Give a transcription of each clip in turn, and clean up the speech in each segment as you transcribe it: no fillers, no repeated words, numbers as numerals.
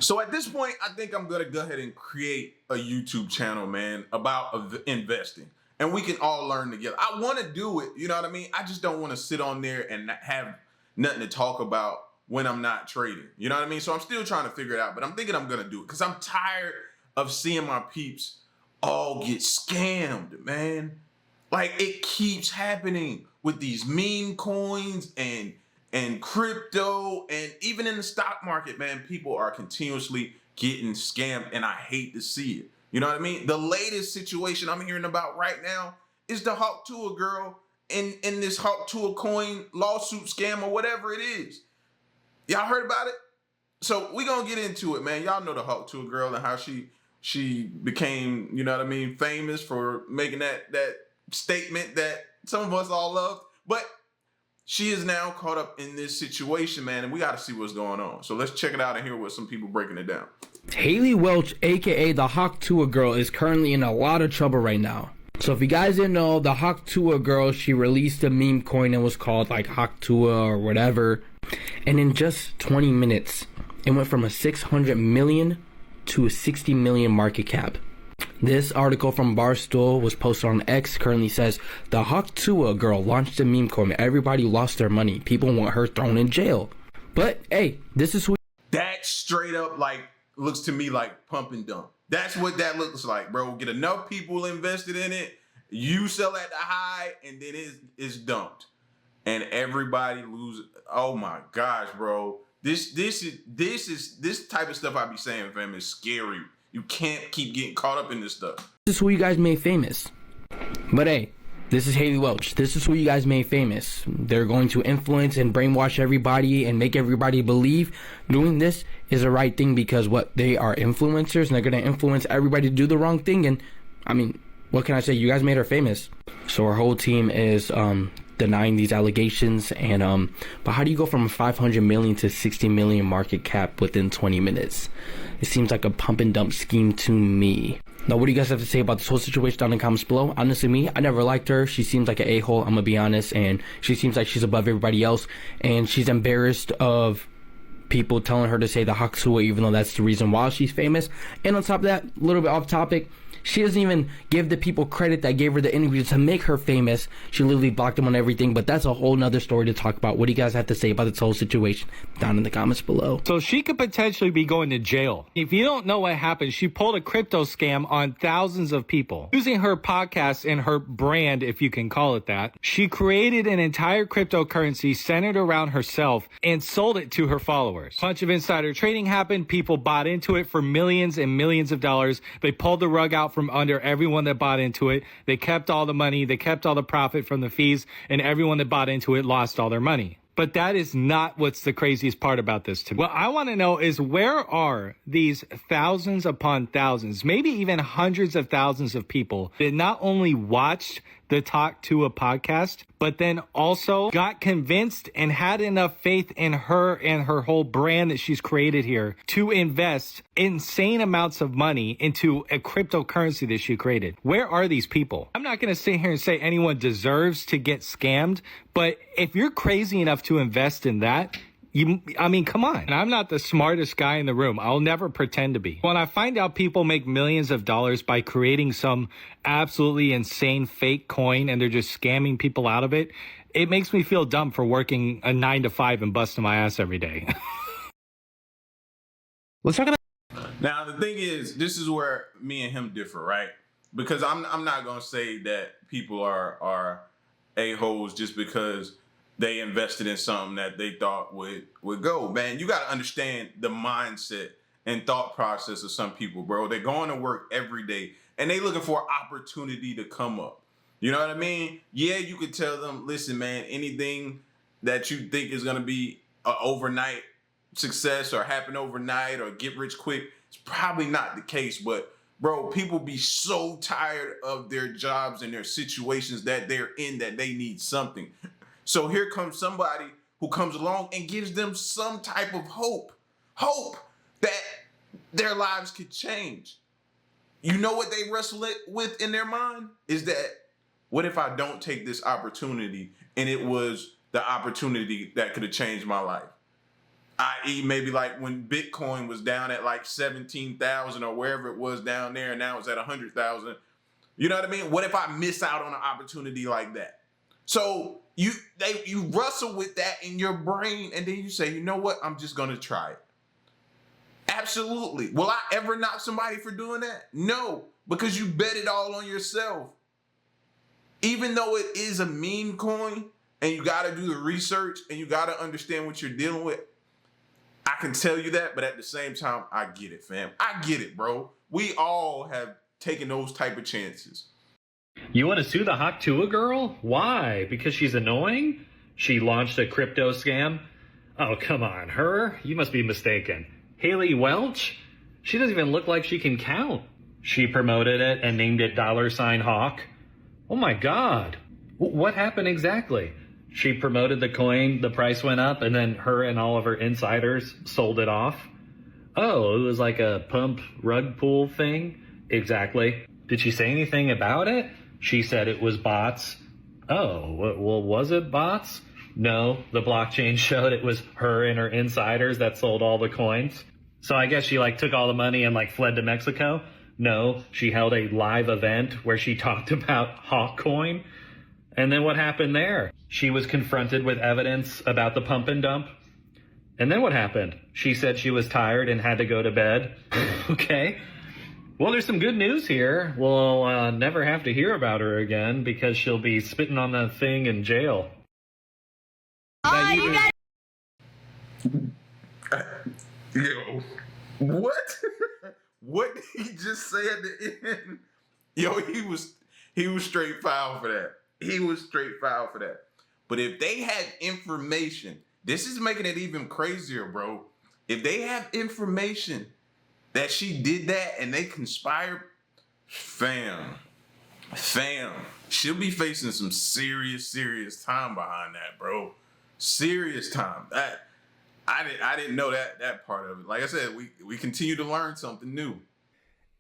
So at this point, I think I'm gonna go ahead and create a YouTube channel, man, about investing. And we can all learn together. I want to do it, you know what I mean? I just don't want to sit on there and not have nothing to talk about when I'm not trading. You know what I mean? So I'm still trying to figure it out, but I'm thinking I'm gonna do it because I'm tired of seeing my peeps all get scammed, man. Like, it keeps happening with these meme coins and crypto, and even in the stock market, man, people are continuously getting scammed, and I hate to see it. You know what I mean? The latest situation I'm hearing about right now is the Hawk Tuah girl in this Hawk Tuah coin lawsuit scam or whatever it is. Y'all heard about it? So we gonna get into it, man. Y'all know the Hawk Tuah girl and how she became, you know what I mean, famous for making that statement that some of us all love. But she is now caught up in this situation, man, and we got to see what's going on. So let's check it out and hear what some people breaking it down. Haley Welch, aka the Hawk Tuah girl, is currently in a lot of trouble right now. So if you guys didn't know, the Hawk Tuah girl, she released a meme coin and was called like Hawk Tuah or whatever. And in just 20 minutes, it went from a 600 million to a 60 million market cap. This article from Barstool was posted on X, currently says, the Hawk Tuah girl launched a meme coin. Everybody lost their money. People want her thrown in jail. But hey, this is who. That straight up like looks to me like pump and dump. That's what that looks like, bro. Get enough people invested in it, you sell at the high, and then it's dumped. And everybody loses. Oh my gosh, bro. This type of stuff I be saying, fam, is scary. You can't keep getting caught up in this stuff. This is who you guys made famous. But hey, this is Haley Welch. This is who you guys made famous. They're going to influence and brainwash everybody and make everybody believe doing this is the right thing because what, they are influencers and they're going to influence everybody to do the wrong thing. And I mean, what can I say? You guys made her famous. So our whole team is denying these allegations. And but how do you go from 500 million to 60 million market cap within 20 minutes? It seems like a pump and dump scheme to me. Now, what do you guys have to say about this whole situation down in the comments below? Honestly, me, I never liked her. She seems like an a-hole, I'm gonna be honest, and she seems like she's above everybody else, and she's embarrassed of people telling her to say the Hawk Tuah, even though that's the reason why she's famous. And on top of that, a little bit off topic, she doesn't even give the people credit that gave her the interview to make her famous. She literally blocked them on everything, but that's a whole nother story to talk about. What do you guys have to say about this whole situation down in the comments below? So she could potentially be going to jail. If you don't know what happened, she pulled a crypto scam on thousands of people. Using her podcast and her brand, if you can call it that, she created an entire cryptocurrency centered around herself and sold it to her followers. A bunch of insider trading happened. People bought into it for millions and millions of dollars. They pulled the rug out from under everyone that bought into it. They kept all the money, they kept all the profit from the fees, and everyone that bought into it lost all their money. But that is not what's the craziest part about this to me. What I want to know is, where are these thousands upon thousands, maybe even hundreds of thousands of people that not only watched the Hawk Tuah podcast, but then also got convinced and had enough faith in her and her whole brand that she's created here to invest insane amounts of money into a cryptocurrency that she created? Where are these people? I'm not going to sit here and say anyone deserves to get scammed, but if you're crazy enough to invest in that, I mean, come on. And I'm not the smartest guy in the room. I'll never pretend to be. When I find out people make millions of dollars by creating some absolutely insane fake coin and they're just scamming people out of it, it makes me feel dumb for working a 9 to 5 and busting my ass every day. Let's talk about. Now, the thing is, this is where me and him differ, right? Because I'm not going to say that people are a-holes just because they invested in something that they thought would go. Man, you got to understand the mindset and thought process of some people, bro. They're going to work every day and they looking for opportunity to come up. You know what I mean? Yeah, you could tell them, listen, man, anything that you think is going to be an overnight success or happen overnight or get rich quick, it's probably not the case. But bro, people be so tired of their jobs and their situations that they're in that they need something. So here comes somebody who comes along and gives them some type of hope that their lives could change. You know what they wrestle with in their mind is that, what if I don't take this opportunity and it was the opportunity that could have changed my life? i.e. maybe like when Bitcoin was down at like 17,000 or wherever it was down there, and now it's at 100,000. You know what I mean? What if I miss out on an opportunity like that? So you wrestle with that in your brain, and then you say, you know what? I'm just gonna try it. Absolutely. Will I ever knock somebody for doing that? No, because you bet it all on yourself. Even though it is a meme coin and you got to do the research and you got to understand what you're dealing with, I can tell you that, but at the same time, I get it, fam. I get it, bro. We all have taken those type of chances. You want to sue the Hawk Tuah girl? Why? Because she's annoying? She launched a crypto scam? Oh, come on. Her? You must be mistaken. Haley Welch? She doesn't even look like she can count. She promoted it and named it $Hawk. Oh my God. What happened exactly? She promoted the coin, the price went up, and then her and all of her insiders sold it off? Oh, it was like a pump rug pull thing? Exactly. Did she say anything about it? She said it was bots. Oh, well, was it bots? No, the blockchain showed it was her and her insiders that sold all the coins. So I guess she took all the money and fled to Mexico. No, she held a live event where she talked about Hawk Coin. And then what happened there? She was confronted with evidence about the pump and dump. And then what happened? She said she was tired and had to go to bed. Okay. Well, there's some good news here. We'll never have to hear about her again because she'll be spitting on that thing in jail. Yo, what? What did he just say at the end? Yo, he was straight foul for that. He was straight foul for that. But if they had information, this is making it even crazier, bro. If they have information that she did that and they conspired, fam, she'll be facing some serious time behind that, bro. Serious time. I didn't know that part of it. Like I said, we continue to learn something new.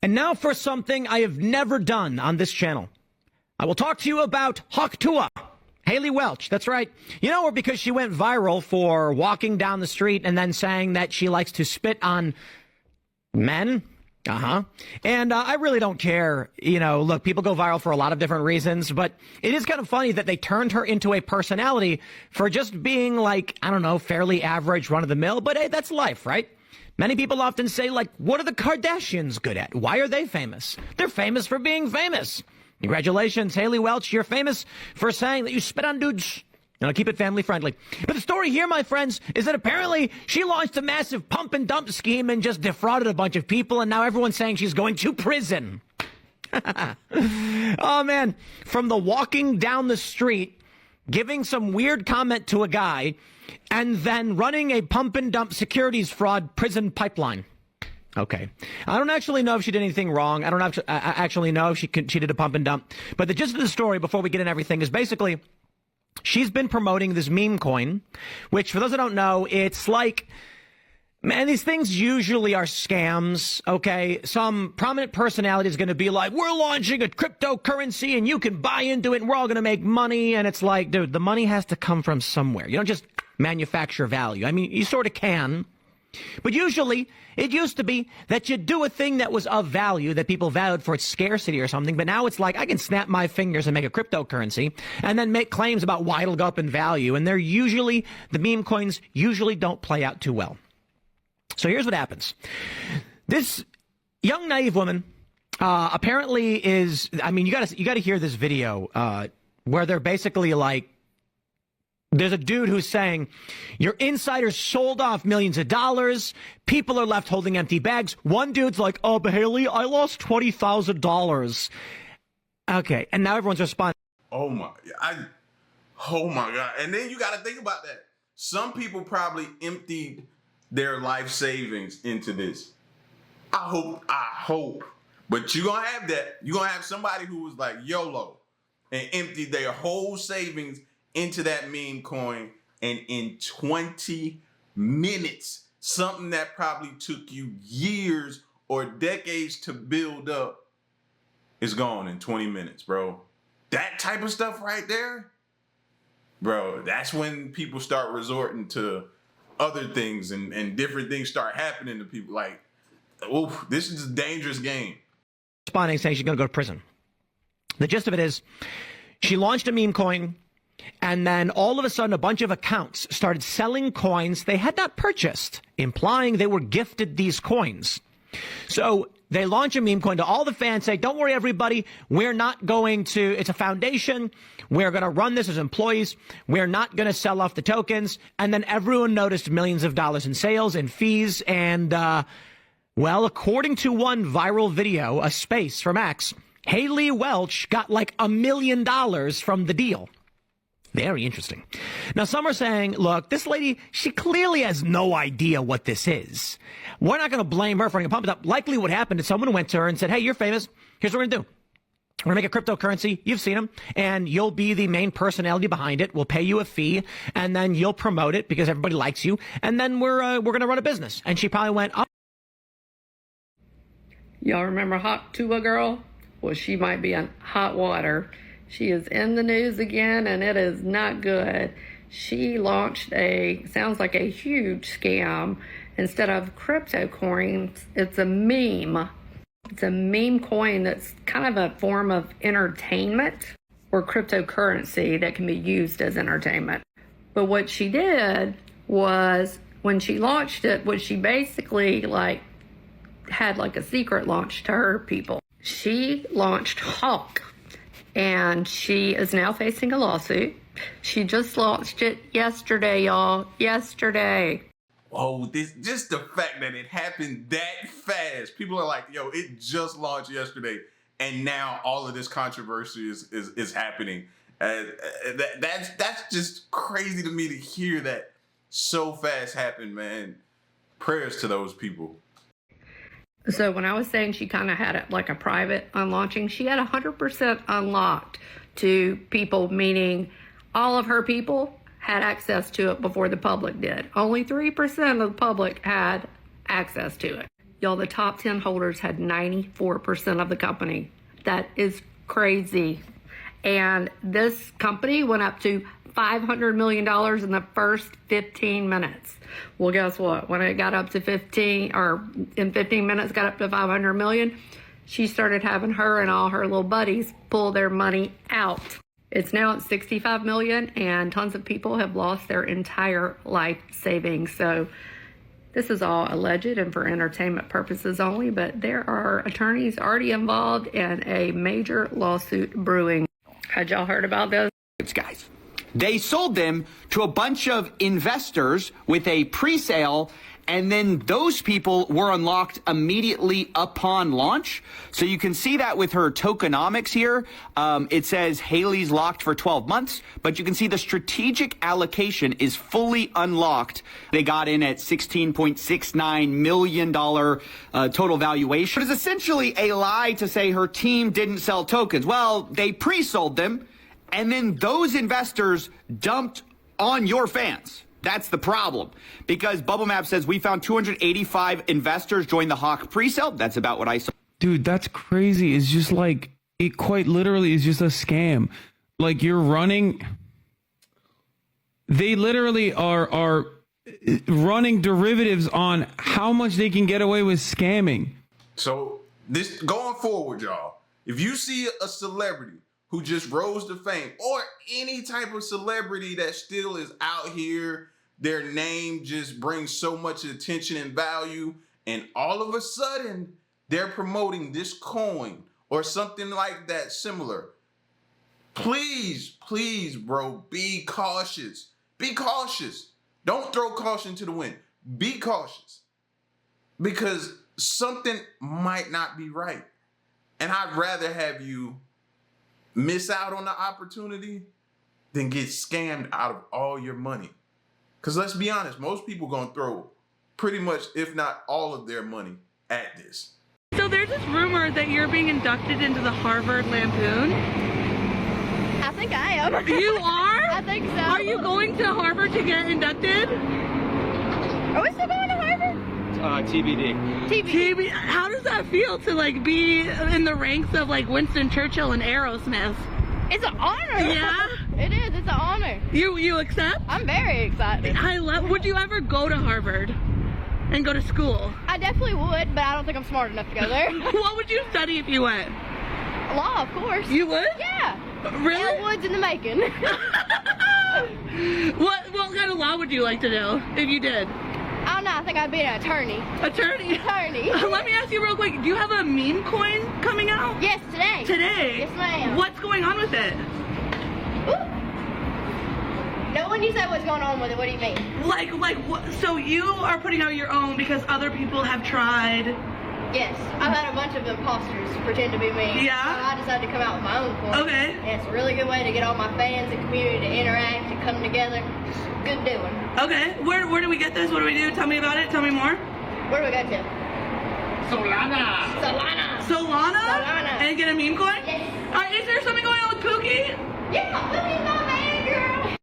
And now for something I have never done on this channel. I will talk to you about Hawk Tuah, Haley Welch. That's right. You know her because she went viral for walking down the street and then saying that she likes to spit on men. And I really don't care. Look, people go viral for a lot of different reasons, but it is kind of funny that they turned her into a personality for just being fairly average, run of the mill. But hey, that's life, right? Many people often say, what are the Kardashians good at? Why are they famous? They're famous for being famous. Congratulations, Haley Welch. You're famous for saying that you spit on dudes. Keep it family friendly. But the story here, my friends, is that apparently she launched a massive pump and dump scheme and just defrauded a bunch of people, and now everyone's saying she's going to prison. Oh, man. From the walking down the street, giving some weird comment to a guy, and then running a pump and dump securities fraud prison pipeline. Okay. I don't actually know if she did anything wrong. I don't actually know if she did a pump and dump. But the gist of the story, before we get into everything, is basically she's been promoting this meme coin, which, for those that don't know, it's man, these things usually are scams, okay? Some prominent personality is going to be like, we're launching a cryptocurrency and you can buy into it and we're all going to make money. And it's like, dude, the money has to come from somewhere. You don't just manufacture value. I mean, you sort of can. But usually, it used to be that you'd do a thing that was of value, that people valued for its scarcity or something, but now it's like, I can snap my fingers and make a cryptocurrency, and then make claims about why it'll go up in value, and the meme coins usually don't play out too well. So here's what happens. This young, naive woman apparently is, you gotta hear this video where they're basically there's a dude who's saying, your insiders sold off millions of dollars. People are left holding empty bags. One dude's like, oh, but Haley, I lost $20,000. Okay, and now everyone's responding. Oh my God. And then you got to think about that. Some people probably emptied their life savings into this. I hope. But you're going to have that. You're going to have somebody who was like YOLO and emptied their whole savings into that meme coin, and in 20 minutes, something that probably took you years or decades to build up is gone in 20 minutes, bro. That type of stuff right there, bro, that's when people start resorting to other things and different things start happening to people. Like, oh, this is a dangerous game. Responding saying she's going to go to prison. The gist of it is she launched a meme coin, and then all of a sudden a bunch of accounts started selling coins they had not purchased, implying they were gifted these coins. So they launch a meme coin to all the fans, say, don't worry, everybody, we're not going to, it's a foundation, we're going to run this as employees, we're not going to sell off the tokens. And then everyone noticed millions of dollars in sales and fees. And, well, according to one viral video, a space from X, Haley Welch got like $1 million from the deal. Very interesting. Now, some are saying, look, this lady, she clearly has no idea what this is. We're not going to blame her for getting pumped up. Likely what happened is someone went to her and said, hey, you're famous. Here's what we're going to do. We're going to make a cryptocurrency. You've seen them. And you'll be the main personality behind it. We'll pay you a fee. And then you'll promote it because everybody likes you. And then we're going to run a business. And she probably went, oh. Y'all remember Hawk Tuah girl? Well, she might be in hot water. She is in the news again, and it is not good. She launched sounds like a huge scam. Instead of crypto coins, it's a meme. It's a meme coin that's kind of a form of entertainment or cryptocurrency that can be used as entertainment. But what she did was, when she launched it, what she basically had a secret launch to her people. She launched Hawk, and she is now facing a lawsuit. She just launched it yesterday, y'all. Yesterday. Oh, just the fact that it happened that fast. People are like, yo, it just launched yesterday, and now all of this controversy is happening. That's just crazy to me to hear that so fast happen, man. Prayers to those people. So when I was saying she kind of had it like a private unlaunching, she had 100% unlocked to people, meaning all of her people had access to it before the public did. Only 3% of the public had access to it. Y'all, the top 10 holders had 94% of the company. That is crazy. And this company went up to $500 million in the first 15 minutes. Well, guess what? When it got up to in 15 minutes, got up to 500 million, she started having her and all her little buddies pull their money out. It's now at 65 million, and tons of people have lost their entire life savings. So this is all alleged and for entertainment purposes only, but there are attorneys already involved in a major lawsuit brewing. Had y'all heard about this? Guys, they sold them to a bunch of investors with a pre-sale, and then those people were unlocked immediately upon launch. So you can see that with her tokenomics here. It says Haley's locked for 12 months, but you can see the strategic allocation is fully unlocked. They got in at $16.69 million total valuation. It is essentially a lie to say her team didn't sell tokens. Well, they pre-sold them, and then those investors dumped on your fans. That's the problem, because Bubble Map says we found 285 investors join the Hawk pre-sale. That's about what I saw. Dude, that's crazy. It's just like, it quite literally is just a scam. Like, you're running, they literally are running derivatives on how much they can get away with scamming. So this going forward, y'all, if you see a celebrity who just rose to fame, or any type of celebrity that still is out here, their name just brings so much attention and value, and all of a sudden they're promoting this coin or something like that similar, please, bro, be cautious. Be cautious. Don't throw caution to the wind. Be cautious, because something might not be right. And I'd rather have you miss out on the opportunity than get scammed out of all your money. Because let's be honest, most people gonna throw pretty much, if not all of their money at this. So there's this rumor that you're being inducted into the Harvard Lampoon. I think I am. You are? I think so. Are you going to Harvard to get inducted? Are we still going to Harvard? TBD. TV. How does that feel to be in the ranks of Winston Churchill and Aerosmith? It's an honor. Yeah? It is. It's an honor. You accept? I'm very excited. I love. Would you ever go to Harvard and go to school? I definitely would, but I don't think I'm smart enough to go there. What would you study if you went? Law, of course. You would? Yeah. Really? Elle Woods in the making. What kind of law would you like to do if you did? I don't know. I think I'd be an attorney. Attorney? Attorney. Let me ask you real quick. Do you have a meme coin coming out? Yes, today. Today? Yes, ma'am. What's going on with it? Ooh. No, when you say what's going on with it, what do you mean? Like what? So you are putting out your own because other people have tried. Yes, I've had a bunch of imposters pretend to be me. Yeah? So I decided to come out with my own coin. Okay. And it's a really good way to get all my fans and community to interact and come together. Just good doing. Okay. Where do we get this? What do we do? Tell me about it. Tell me more. Where do we go to? Solana. Solana. And get a meme coin? Yes. Is there something going on with Pookie? Yeah, Pookie's my man, girl.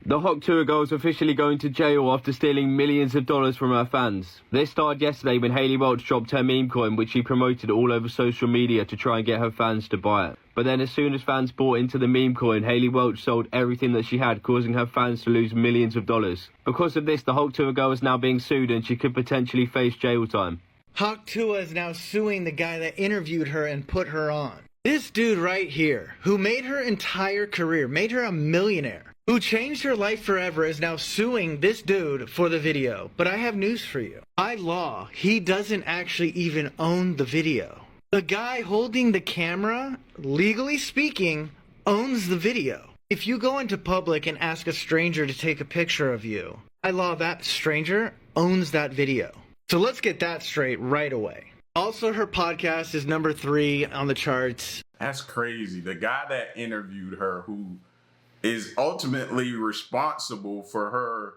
The Hawk Tuah girl is officially going to jail after stealing millions of dollars from her fans. This started yesterday when Hayley Welch dropped her meme coin, which she promoted all over social media to try and get her fans to buy it. But then as soon as fans bought into the meme coin, Hayley Welch sold everything that she had, causing her fans to lose millions of dollars. Because of this, the Hawk Tuah girl is now being sued and she could potentially face jail time. Hawk Tuah is now suing the guy that interviewed her and put her on. This dude right here, who made her entire career, made her a millionaire, who changed her life forever, is now suing this dude for the video. But I have news for you. By law, he doesn't actually even own the video. The guy holding the camera, legally speaking, owns the video. If you go into public and ask a stranger to take a picture of you, by law, that stranger owns that video. So let's get that straight right away. Also, her podcast is number 3 on the charts. That's crazy. The guy that interviewed her, who is ultimately responsible for her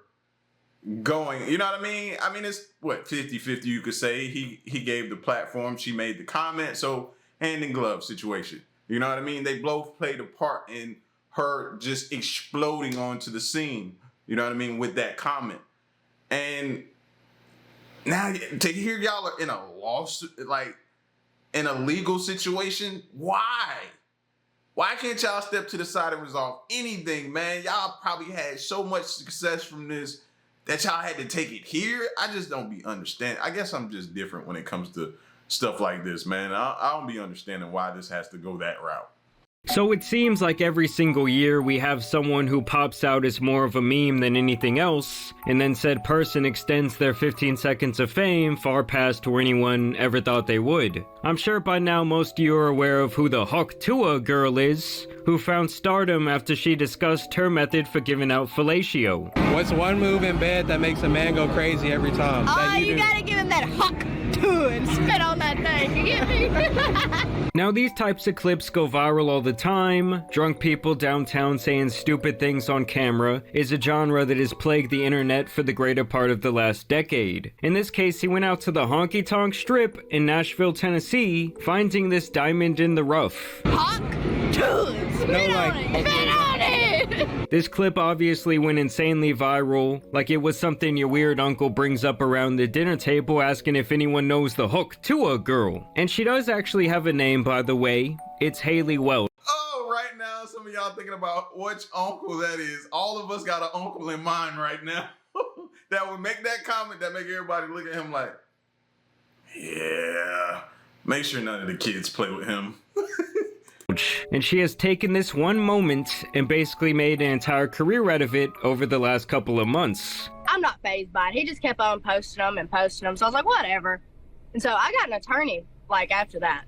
going, you know what I mean? I mean, it's what, 50-50 you could say. He gave the platform, she made the comment, so hand in glove situation. You know what I mean? They both played a part in her just exploding onto the scene, you know what I mean, with that comment. And now to hear y'all are in a lawsuit, like in a legal situation, why? Why can't y'all step to the side and resolve anything, man? Y'all probably had so much success from this that y'all had to take it here. I just don't be understanding. I guess I'm just different when it comes to stuff like this, man. I don't be understanding why this has to go that route. So it seems like every single year we have someone who pops out as more of a meme than anything else, and then said person extends their 15 seconds of fame far past where anyone ever thought they would. I'm sure by now most of you are aware of who the Hawk Tuah girl is, who found stardom after she discussed her method for giving out fellatio. What's one move in bed that makes a man go crazy every time? Oh, you gotta give him that Hawk Tuah and spit on that thing, you get me? Now these types of clips go viral all the time. Drunk people downtown saying stupid things on camera is a genre that has plagued the internet for the greater part of the last decade. In this case, he went out to the Honky Tonk Strip in Nashville, Tennessee, finding this diamond in the rough. Hawk Tuah, spit on it, spit on it! This clip obviously went insanely viral, like it was something your weird uncle brings up around the dinner table asking if anyone knows the Hawk Tuah girl. And she does actually have a name, by the way. It's Hayley Welch. Oh, right now, some of y'all thinking about which uncle that is. All of us got an uncle in mind right now that would make that comment that make everybody look at him like, yeah, make sure none of the kids play with him. And she has taken this one moment and basically made an entire career out of it over the last couple of months. I'm not fazed by it. He just kept on posting them, so I was like, whatever. And so I got an attorney, like, after that.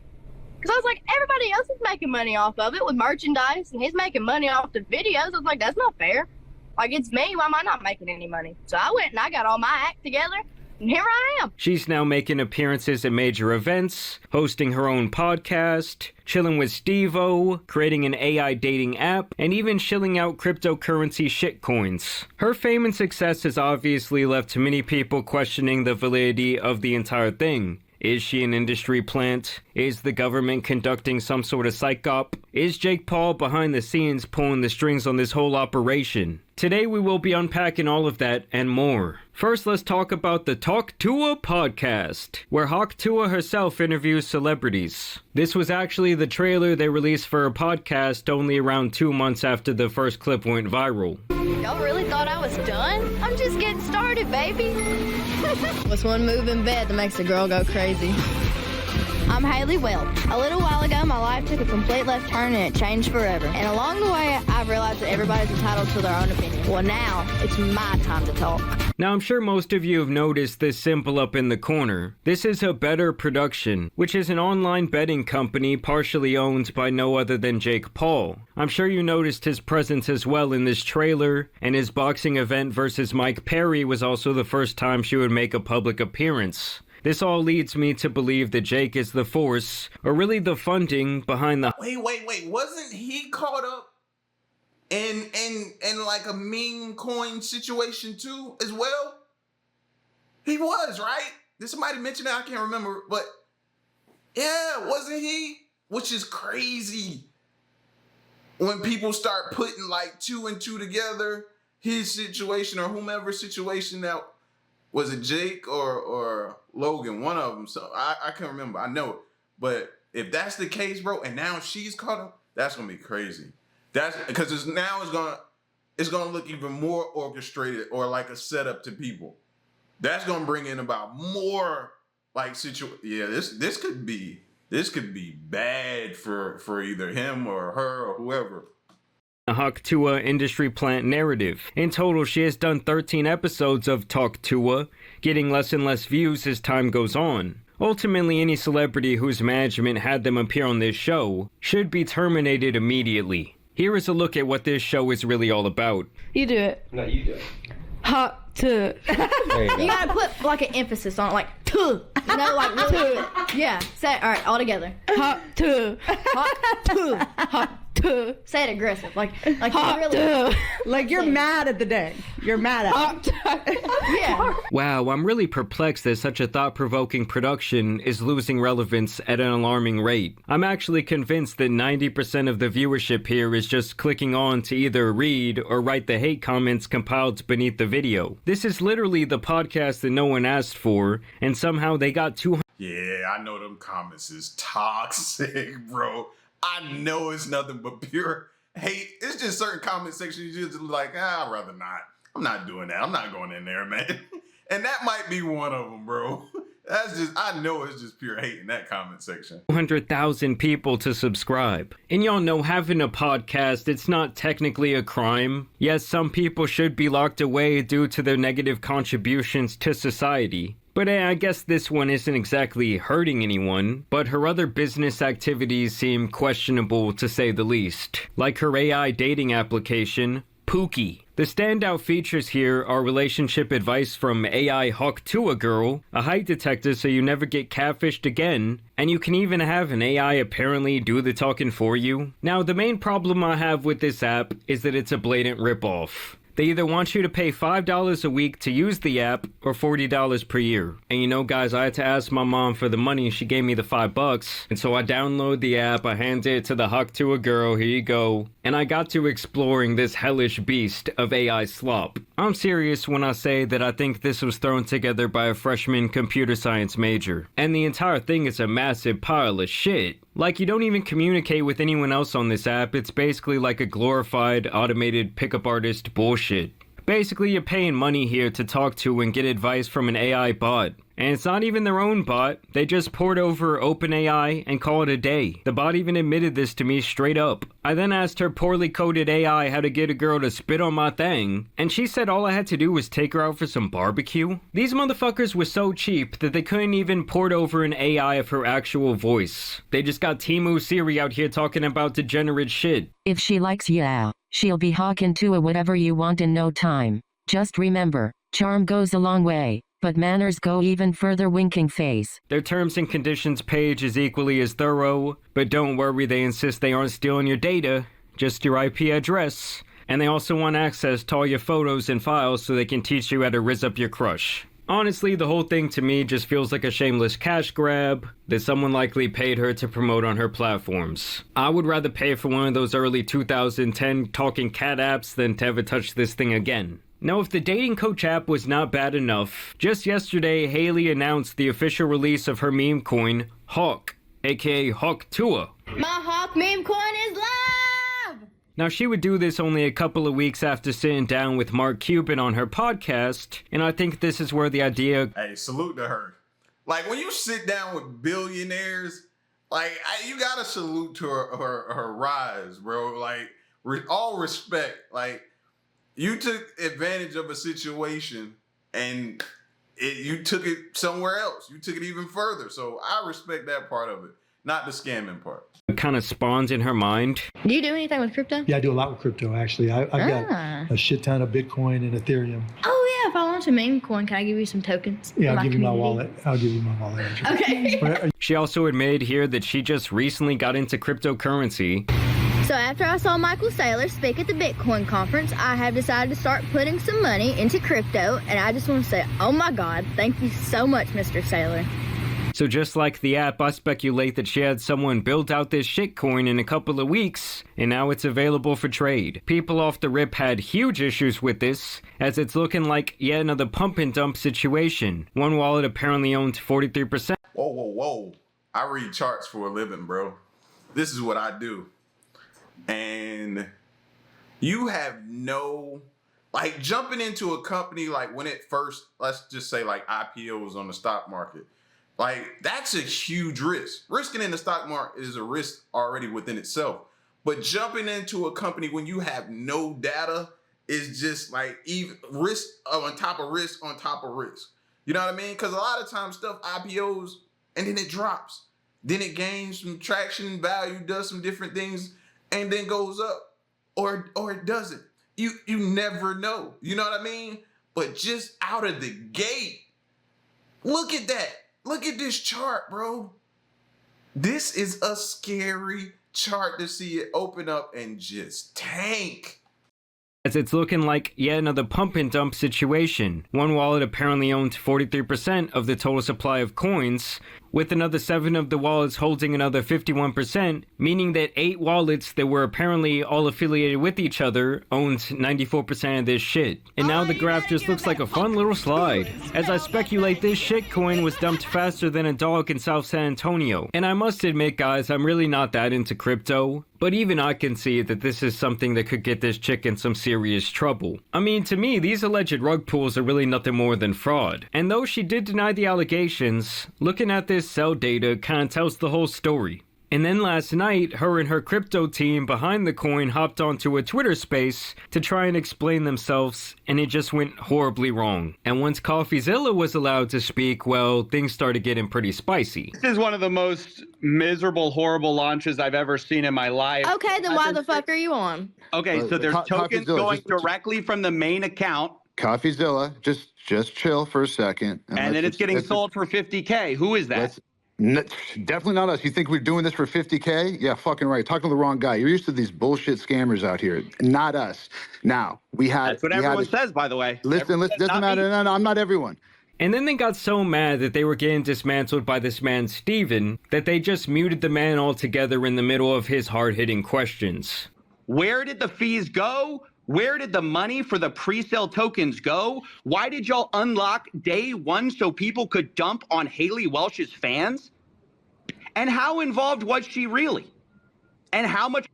Because I was like, everybody else is making money off of it with merchandise, and he's making money off the videos. I was like, that's not fair. Like, it's me. Why am I not making any money? So I went and I got all my act together, and here I am. She's now making appearances at major events, hosting her own podcast, chilling with Steve-O, creating an AI dating app, and even shilling out cryptocurrency shitcoins. Her fame and success has obviously left many people questioning the validity of the entire thing. Is she an industry plant? Is the government conducting some sort of psych op? Is Jake Paul behind the scenes pulling the strings on this whole operation? Today we will be unpacking all of that and more. First, let's talk about the Hawk Tuah podcast, where Hawk Tuah herself interviews celebrities. This was actually the trailer they released for a podcast only around 2 months after the first clip went viral. Y'all really thought I was done? I'm just getting started, baby. What's one move in bed that makes a girl go crazy? I'm Haley Welch. A little while ago, my life took a complete left turn and it changed forever. And along the way, I've realized that everybody's entitled to their own opinion. Well, now it's my time to talk. Now, I'm sure most of you have noticed this symbol up in the corner. This is a Better Production, which is an online betting company partially owned by no other than Jake Paul. I'm sure you noticed his presence as well in this trailer, and his boxing event versus Mike Perry was also the first time she would make a public appearance. This all leads me to believe that Jake is the force, or really the funding behind the— Wait. Wasn't he caught up in like a meme coin situation too as well? He was, right? Did somebody mention that? I can't remember, but yeah, wasn't he? Which is crazy. When people start putting like 2 and 2 together, his situation or whomever's situation that was it Jake or Logan, one of them. So I can't remember. I know it. But if that's the case, bro, and now she's caught up, that's gonna be crazy. That's because it's gonna look even more orchestrated or like a setup to people. That's gonna bring in about more like Yeah, this could be bad for either him or her or whoever. A Hawk Tuah industry plant narrative. In total, she has done 13 episodes of Hawk Tuah, getting less and less views as time goes on. Ultimately, any celebrity whose management had them appear on this show should be terminated immediately. Here is a look at what this show is really all about. You do it. No, you do it. Hawk Tuah. You gotta put like an emphasis on it, like tuh. You know, like really. Yeah. Say it. All right, all together. Hawk Tuah. Hawk Tuah. Hawk Tuah. Say it aggressive, like Hawk really. Tuah. Like you're mad at the day. You're mad at it. Yeah. Wow, I'm really perplexed that such a thought-provoking production is losing relevance at an alarming rate. I'm actually convinced that 90% of the viewership here is just clicking on to either read or write the hate comments compiled beneath the video. This is literally the podcast that no one asked for, and somehow they got 200. Yeah, I know them comments is toxic, bro. I know it's nothing but pure hate. It's just certain comment sections you just like, I'd rather not. I'm not doing that. I'm not going in there, man. And that might be one of them, bro. I know it's just pure hate in that comment section. 200,000 people to subscribe. And y'all know having a podcast, it's not technically a crime. Yes, some people should be locked away due to their negative contributions to society. But I guess this one isn't exactly hurting anyone, but her other business activities seem questionable to say the least. Like her AI dating application, Pookie. The standout features here are relationship advice from AI Hawk Tuah girl, a height detector so you never get catfished again, and you can even have an AI apparently do the talking for you. Now, the main problem I have with this app is that it's a blatant ripoff. They either want you to pay $5 a week to use the app or $40 per year. And you know, guys, I had to ask my mom for the money. She gave me the $5. And so I download the app, I hand it to the Hawk Tuah girl, here you go. And I got to exploring this hellish beast of AI slop. I'm serious when I say that I think this was thrown together by a freshman computer science major. And the entire thing is a massive pile of shit. Like, you don't even communicate with anyone else on this app. It's basically like a glorified, automated pickup artist bullshit. Basically, you're paying money here to talk to and get advice from an AI bot. And it's not even their own bot. They just port over OpenAI and call it a day. The bot even admitted this to me straight up. I then asked her poorly coded AI how to get a girl to spit on my thing, and she said all I had to do was take her out for some barbecue. These motherfuckers were so cheap that they couldn't even port over an AI of her actual voice. They just got Temu Siri out here talking about degenerate shit. If she likes ya, she'll be hawking to whatever you want in no time. Just remember, charm goes a long way. But manners go even further, winking face. Their terms and conditions page is equally as thorough, but don't worry, they insist they aren't stealing your data, just your IP address. And they also want access to all your photos and files so they can teach you how to rizz up your crush. Honestly, the whole thing to me just feels like a shameless cash grab that someone likely paid her to promote on her platforms. I would rather pay for one of those early 2010 talking cat apps than to ever touch this thing again. Now, if the dating coach app was not bad enough, just yesterday, Haley announced the official release of her meme coin, Hawk, aka Hawk Tuah. My Hawk meme coin is live! Now, she would do this only a couple of weeks after sitting down with Mark Cuban on her podcast, and I think this is where the idea... Hey, salute to her. Like, when you sit down with billionaires, like, you gotta salute to her rise, bro. Like, all respect. Like, you took advantage of a situation, and you took it somewhere else. You took it even further. So I respect that part of it, not the scamming part. kind of spawns in her mind. Do you do anything with crypto? Yeah, I do a lot with crypto, actually. I've got a shit ton of Bitcoin and Ethereum. Oh, yeah. If I launch a meme coin, can I give you some tokens? Yeah, I'll give you my wallet. I'll give you my wallet. Okay. She also admitted here that she just recently got into cryptocurrency. So after I saw Michael Saylor speak at the Bitcoin conference, I have decided to start putting some money into crypto, and I just want to say, oh my God, thank you so much, Mr. Saylor. So just like the app, I speculate that she had someone build out this shitcoin in a couple of weeks, and now it's available for trade. People off the rip had huge issues with this, as it's looking like yet another pump and dump situation. One wallet apparently owned 43%. Whoa, whoa, whoa. I read charts for a living, bro. This is what I do. And you have no, like, jumping into a company, like when it first, let's just say like IPOs on the stock market, like that's a huge risk. Risking in the stock market is a risk already within itself. But jumping into a company when you have no data is just like even risk on top of risk on top of risk. You know what I mean? Because a lot of times stuff IPOs and then it drops. Then it gains some traction and value, does some different things, and then goes up, or it doesn't. You never know. You know what I mean? But just out of the gate, look at that. Look at this chart, bro. This is a scary chart to see it open up and just tank. As it's looking like yet another pump and dump situation. One wallet apparently owned 43% of the total supply of coins, with another 7 of the wallets holding another 51%, meaning that 8 wallets that were apparently all affiliated with each other owned 94% of this shit. And now the graph just looks like a fun little slide. As I speculate, this shitcoin was dumped faster than a dog in South San Antonio. And I must admit, guys, I'm really not that into crypto, but even I can see that this is something that could get this chick in some serious trouble. I mean, to me, these alleged rug pulls are really nothing more than fraud. And though she did deny the allegations, looking at this sell data kind of tells the whole story. And then last night, her and her crypto team behind the coin hopped onto a Twitter space to try and explain themselves, and it just went horribly wrong. And once CoffeeZilla was allowed to speak, well, things started getting pretty spicy. This is one of the most miserable, horrible launches I've ever seen in my life. Okay, then why the fuck are you on? Okay, so there's tokens going directly from the main account. CoffeeZilla, just chill for a second. And then it's getting sold for 50K. Who is that? Definitely not us. You think we're doing this for 50K? Yeah, fucking right. Talking to the wrong guy. You're used to these bullshit scammers out here. Not us. Now, we had... That's what everyone says, by the way. Listen, doesn't matter. No, I'm not everyone. And then they got so mad that they were getting dismantled by this man, Steven, that they just muted the man altogether in the middle of his hard-hitting questions. Where did the fees go? Where did the money for the pre-sale tokens go? Why did y'all unlock day one so people could dump on Haley Welch's fans? And how involved was she really? And how much...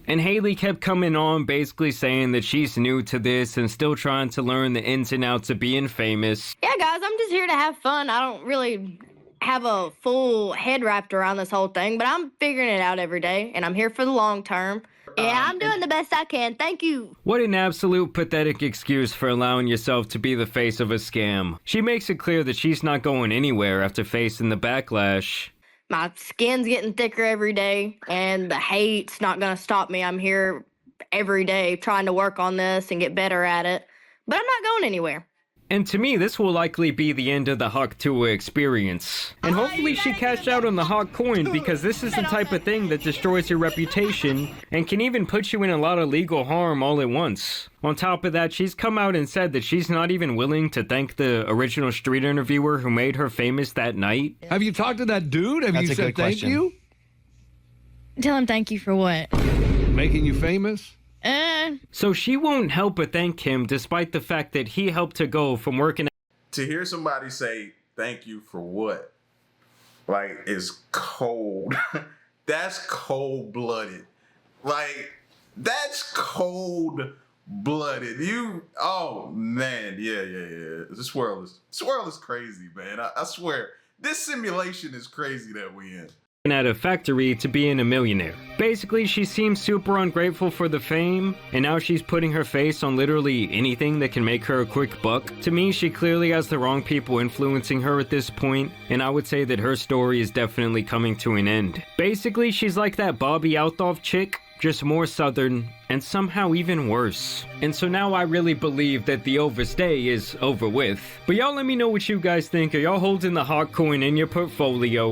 And Haley kept coming on basically saying that she's new to this and still trying to learn the ins and outs of being famous. Yeah, guys, I'm just here to have fun. I don't really have a full head wrapped around this whole thing, but I'm figuring it out every day, and I'm here for the long term. Yeah, I'm doing the best I can. Thank you. What an absolute pathetic excuse for allowing yourself to be the face of a scam. She makes it clear that she's not going anywhere after facing the backlash. My skin's getting thicker every day, and the hate's not going to stop me. I'm here every day trying to work on this and get better at it, but I'm not going anywhere. And to me, this will likely be the end of the Hawk Tuah experience. And hopefully she cashed out on the Hawk coin, because this is the type of thing that destroys your reputation and can even put you in a lot of legal harm all at once. On top of that, she's come out and said that she's not even willing to thank the original street interviewer who made her famous that night. Have you talked to that dude? Have you said thank you? Tell him thank you for what? Making you famous? So she won't help but thank him, despite the fact that he helped her go from working. To hear somebody say thank you for what, like, is cold. That's cold-blooded. Like, that's cold-blooded. Oh man, yeah. This world is crazy, man. I swear, this simulation is crazy that we in. At a factory to being a millionaire. Basically, she seems super ungrateful for the fame, and now she's putting her face on literally anything that can make her a quick buck. To me, she clearly has the wrong people influencing her at this point, and I would say that her story is definitely coming to an end. Basically, she's like that Bobby Althoff chick, just more southern, and somehow even worse. And so now I really believe that the overstay is over with. But y'all let me know what you guys think. Are y'all holding the Hawk coin in your portfolio?